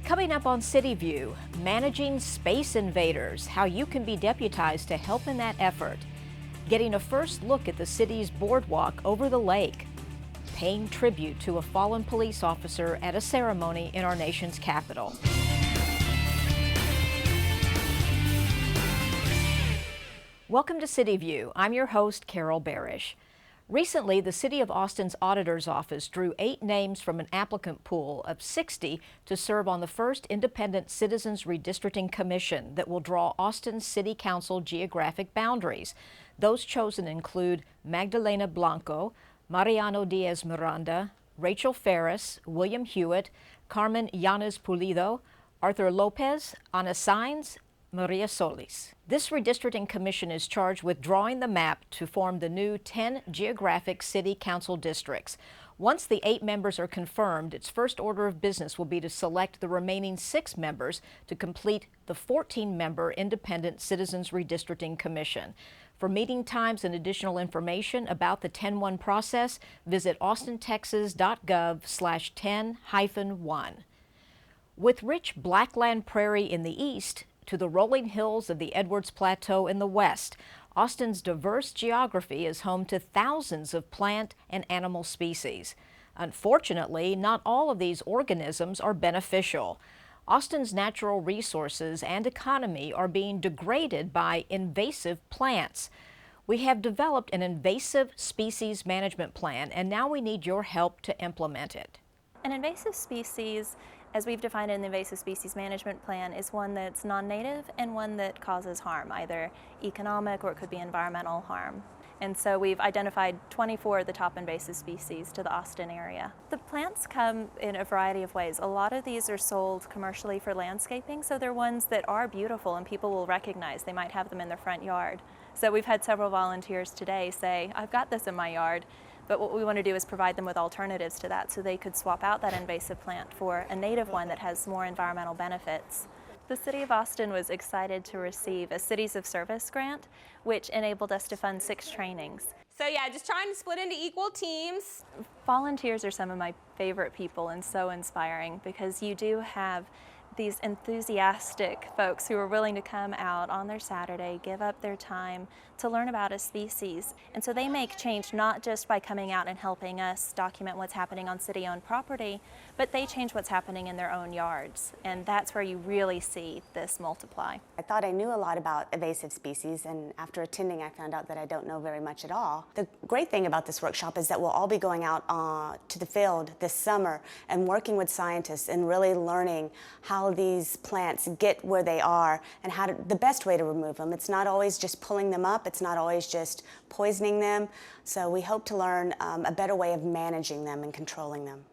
Coming up on CityView, managing space invaders, how you can be deputized to help in that effort. Getting a first look at the city's boardwalk over the lake. Paying tribute to a fallen police officer at a ceremony in our nation's capital. Welcome to CityView. I'm your host, Carol Barish. Recently, the City of Austin's Auditor's Office drew 8 names from an applicant pool of 60 to serve on the first Independent Citizens Redistricting Commission that will draw Austin's City Council geographic boundaries. Those chosen include Magdalena Blanco, Mariano Diaz-Miranda, Rachel Ferris, William Hewitt, Carmen Yanez Pulido, Arthur Lopez, Ana Sainz, Maria Solis. This redistricting commission is charged with drawing the map to form the new 10 geographic city council districts. Once the 8 members are confirmed, its first order of business will be to select the remaining 6 members to complete the 14-member Independent Citizens Redistricting Commission. For meeting times and additional information about the 10-1 process, visit austintexas.gov/10-1. With rich blackland prairie in the east to the rolling hills of the Edwards Plateau in the west, Austin's diverse geography is home to thousands of plant and animal species. Unfortunately, not all of these organisms are beneficial. Austin's natural resources and economy are being degraded by invasive plants. We have developed an invasive species management plan, and now we need your help to implement it. An invasive species, as we've defined in the Invasive Species Management Plan, is one that's non-native and one that causes harm, either economic or it could be environmental harm. And so we've identified 24 of the top invasive species to the Austin area. The plants come in a variety of ways. A lot of these are sold commercially for landscaping, so they're ones that are beautiful and people will recognize. They might have them in their front yard. So we've had several volunteers today say, I've got this in my yard. But what we want to do is provide them with alternatives to that so they could swap out that invasive plant for a native one that has more environmental benefits. The City of Austin was excited to receive a Cities of Service grant, which enabled us to fund 6 trainings. So yeah, just trying to split into equal teams. Volunteers are some of my favorite people and so inspiring because you do have these enthusiastic folks who are willing to come out on their Saturday, give up their time to learn about a species. And so they make change not just by coming out and helping us document what's happening on city-owned property, but they change what's happening in their own yards. And that's where you really see this multiply. I thought I knew a lot about invasive species, and after attending I found out that I don't know very much at all. The great thing about this workshop is that we'll all be going out to the field this summer and working with scientists and really learning how these plants get where they are and the best way to remove them. It's not always just pulling them up, it's not always just poisoning them. So we hope to learn a better way of managing them and controlling them.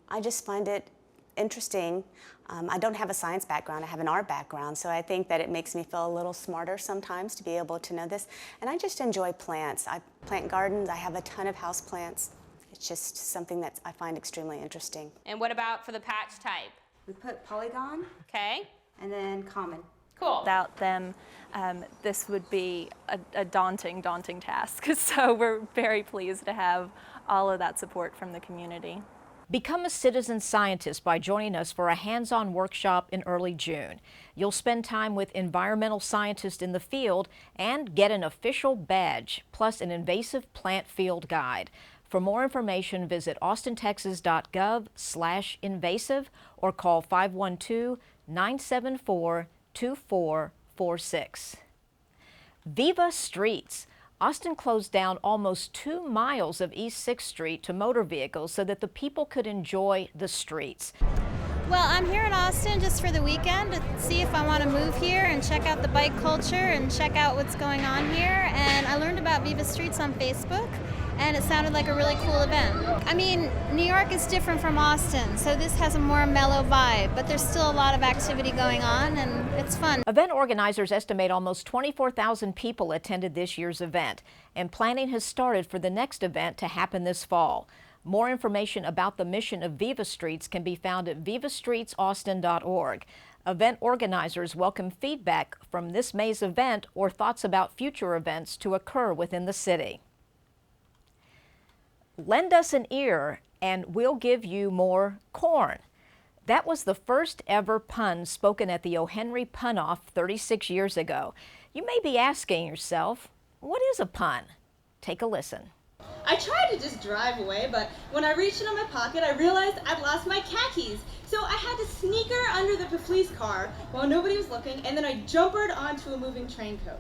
I just find it interesting. I don't have a science background, I have an art background, so I think that it makes me feel a little smarter sometimes to be able to know this. And I just enjoy plants. I plant gardens, I have a ton of house plants. It's just something that I find extremely interesting. And what about for the patch type? We put polygon. Okay. And then common. Cool. Without them, this would be a daunting task. So we're very pleased to have all of that support from the community. Become a citizen scientist by joining us for a hands-on workshop in early June. You'll spend time with environmental scientists in the field and get an official badge, plus an invasive plant field guide. For more information, visit austintexas.gov/invasive or call 512-974-2446. Viva Streets. Austin closed down almost 2 miles of East 6th Street to motor vehicles so that the people could enjoy the streets. Well, I'm here in Austin just for the weekend to see if I want to move here and check out the bike culture and check out what's going on here. And I learned about Viva Streets on Facebook, and it sounded like a really cool event. I mean, New York is different from Austin, so this has a more mellow vibe, but there's still a lot of activity going on, and it's fun. Event organizers estimate almost 24,000 people attended this year's event, and planning has started for the next event to happen this fall. More information about the mission of Viva Streets can be found at vivastreetsaustin.org. Event organizers welcome feedback from this May's event or thoughts about future events to occur within the city. Lend us an ear and we'll give you more corn. That was the first ever pun spoken at the O. Henry Pun-Off 36 years ago. You may be asking yourself, what is a pun? Take a listen. I tried to just drive away, but when I reached into my pocket, I realized I'd lost my khakis. So I had to sneaker under the police car while nobody was looking, and then I jumpered onto a moving train coat.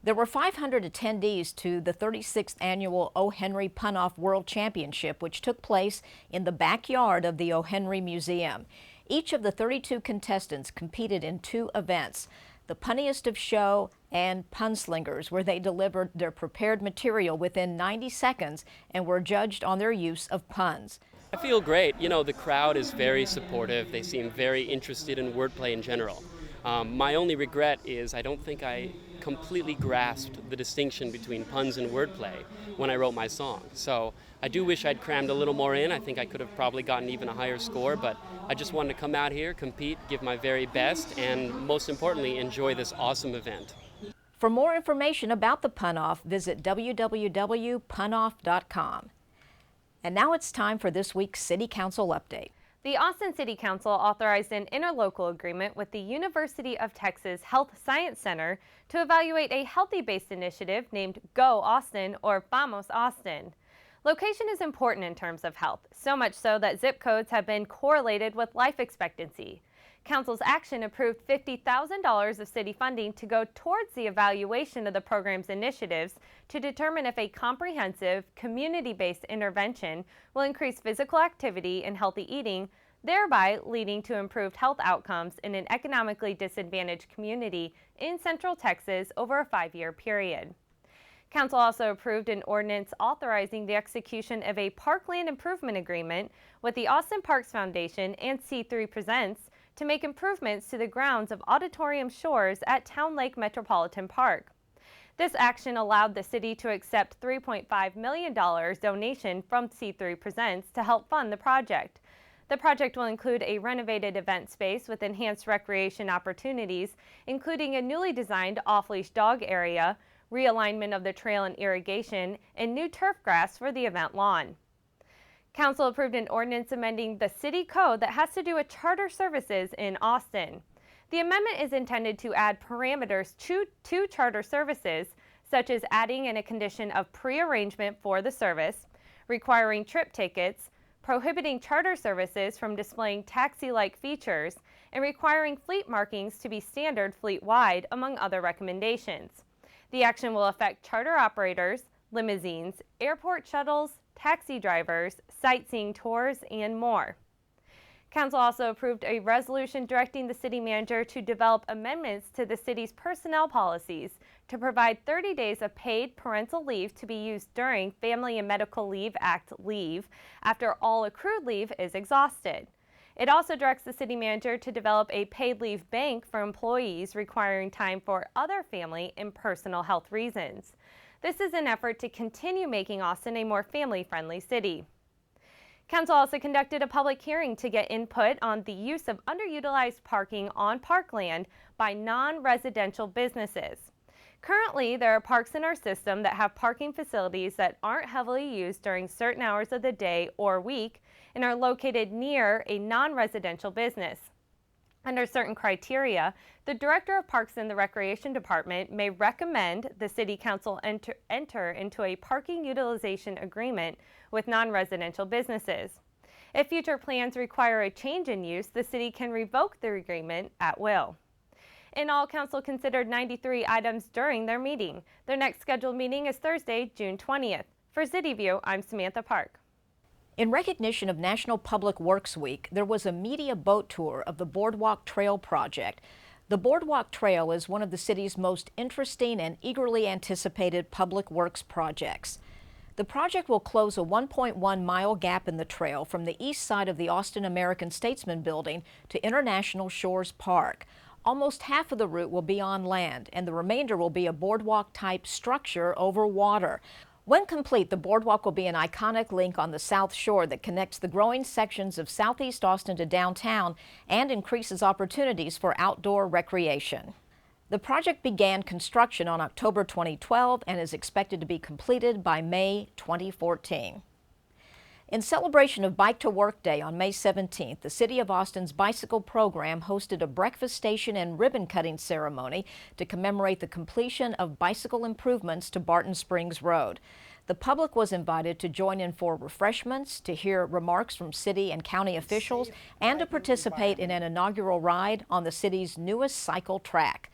There were 500 attendees to the 36th annual O. Henry Pun-Off World Championship, which took place in the backyard of the O. Henry Museum. Each of the 32 contestants competed in 2 events, the Punniest of Show and Punslingers, where they delivered their prepared material within 90 seconds and were judged on their use of puns. I feel great. You know, the crowd is very supportive. They seem very interested in wordplay in general. My only regret is I don't think I completely grasped the distinction between puns and wordplay when I wrote my song. So I do wish I'd crammed a little more in. I think I could have probably gotten even a higher score, but I just wanted to come out here, compete, give my very best, and most importantly, enjoy this awesome event. For more information about the Pun-Off, visit www.punoff.com. And now it's time for this week's City Council update. The Austin City Council authorized an interlocal agreement with the University of Texas Health Science Center to evaluate a healthy-based initiative named Go Austin or Vamos Austin. Location is important in terms of health, so much so that zip codes have been correlated with life expectancy. Council's action approved $50,000 of city funding to go towards the evaluation of the program's initiatives to determine if a comprehensive, community-based intervention will increase physical activity and healthy eating, thereby leading to improved health outcomes in an economically disadvantaged community in Central Texas over a 5-year period. Council also approved an ordinance authorizing the execution of a parkland improvement agreement with the Austin Parks Foundation and C3 Presents to make improvements to the grounds of Auditorium Shores at Town Lake Metropolitan Park. This action allowed the city to accept $3.5 million donation from C3 Presents to help fund the project. The project will include a renovated event space with enhanced recreation opportunities, including a newly designed off-leash dog area, realignment of the trail and irrigation, and new turf grass for the event lawn. Council approved an ordinance amending the city code that has to do with charter services in Austin. The amendment is intended to add parameters to charter services, such as adding in a condition of pre-arrangement for the service, requiring trip tickets, prohibiting charter services from displaying taxi-like features, and requiring fleet markings to be standard fleet-wide, among other recommendations. The action will affect charter operators, limousines, airport shuttles, taxi drivers, sightseeing tours, and more. Council also approved a resolution directing the city manager to develop amendments to the city's personnel policies to provide 30 days of paid parental leave to be used during Family and Medical Leave Act leave after all accrued leave is exhausted. It also directs the city manager to develop a paid leave bank for employees requiring time for other family and personal health reasons. This is an effort to continue making Austin a more family-friendly city. Council also conducted a public hearing to get input on the use of underutilized parking on parkland by non-residential businesses. Currently, there are parks in our system that have parking facilities that aren't heavily used during certain hours of the day or week and are located near a non-residential business. Under certain criteria, the Director of Parks and the Recreation Department may recommend the City Council enter into a parking utilization agreement with non-residential businesses. If future plans require a change in use, the City can revoke the agreement at will. In all, Council considered 93 items during their meeting. Their next scheduled meeting is Thursday, June 20th. For CityView, I'm Samantha Park. In recognition of National Public Works Week, there was a media boat tour of the Boardwalk Trail project. The Boardwalk Trail is one of the city's most interesting and eagerly anticipated public works projects. The project will close a 1.1-mile gap in the trail from the east side of the Austin American Statesman Building to International Shores Park. Almost half of the route will be on land, and the remainder will be a boardwalk-type structure over water. When complete, the boardwalk will be an iconic link on the South Shore that connects the growing sections of Southeast Austin to downtown and increases opportunities for outdoor recreation. The project began construction on October 2012 and is expected to be completed by May 2014. In celebration of Bike to Work Day on May 17th, the City of Austin's bicycle program hosted a breakfast station and ribbon cutting ceremony to commemorate the completion of bicycle improvements to Barton Springs Road. The public was invited to join in for refreshments, to hear remarks from city and county officials, and to participate in an inaugural ride on the city's newest cycle track.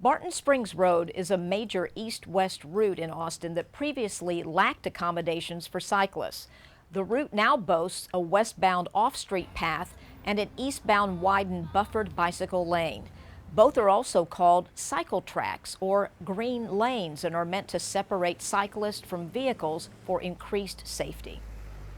Barton Springs Road is a major east-west route in Austin that previously lacked accommodations for cyclists. The route now boasts a westbound off-street path and an eastbound widened buffered bicycle lane. Both are also called cycle tracks or green lanes and are meant to separate cyclists from vehicles for increased safety.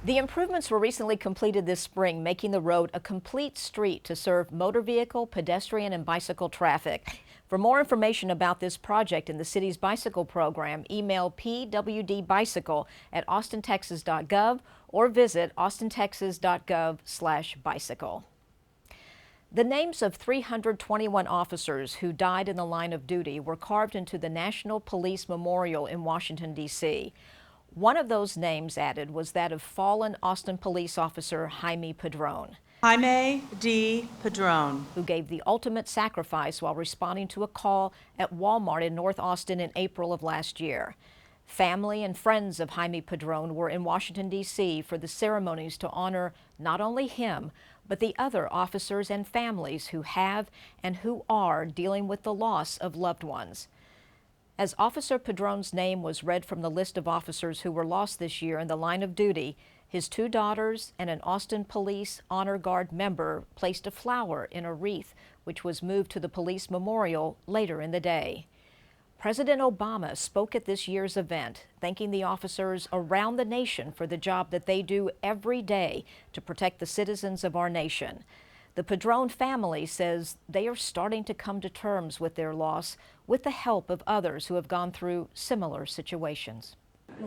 The improvements were recently completed this spring, making the road a complete street to serve motor vehicle, pedestrian, and bicycle traffic. For more information about this project and the city's bicycle program, email pwdbicycle@austintexas.gov or visit austintexas.gov/bicycle. The names of 321 officers who died in the line of duty were carved into the National Police Memorial in Washington, D.C. One of those names added was that of fallen Austin police officer Jaime Padron. Jaime D. Padron, who gave the ultimate sacrifice while responding to a call at Walmart in North Austin in April of last year. Family and friends of Jaime Padron were in Washington, D.C. for the ceremonies to honor not only him, but the other officers and families who have and who are dealing with the loss of loved ones. As Officer Padron's name was read from the list of officers who were lost this year in the line of duty, his 2 daughters and an Austin Police Honor Guard member placed a flower in a wreath, which was moved to the police memorial later in the day. President Obama spoke at this year's event, thanking the officers around the nation for the job that they do every day to protect the citizens of our nation. The Padron family says they are starting to come to terms with their loss with the help of others who have gone through similar situations.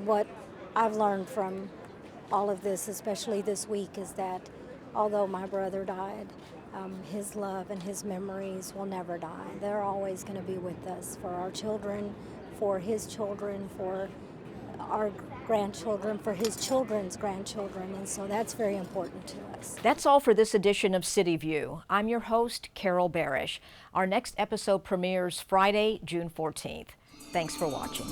What I've learned from all of this, especially this week, is that although my brother died, his love and his memories will never die. They're always going to be with us, for our children, for his children, for our grandchildren, for his children's grandchildren, and so that's very important to us. That's all for this edition of CityView. I'm your host, Carol Barish. Our next episode premieres Friday, June 14th. Thanks for watching.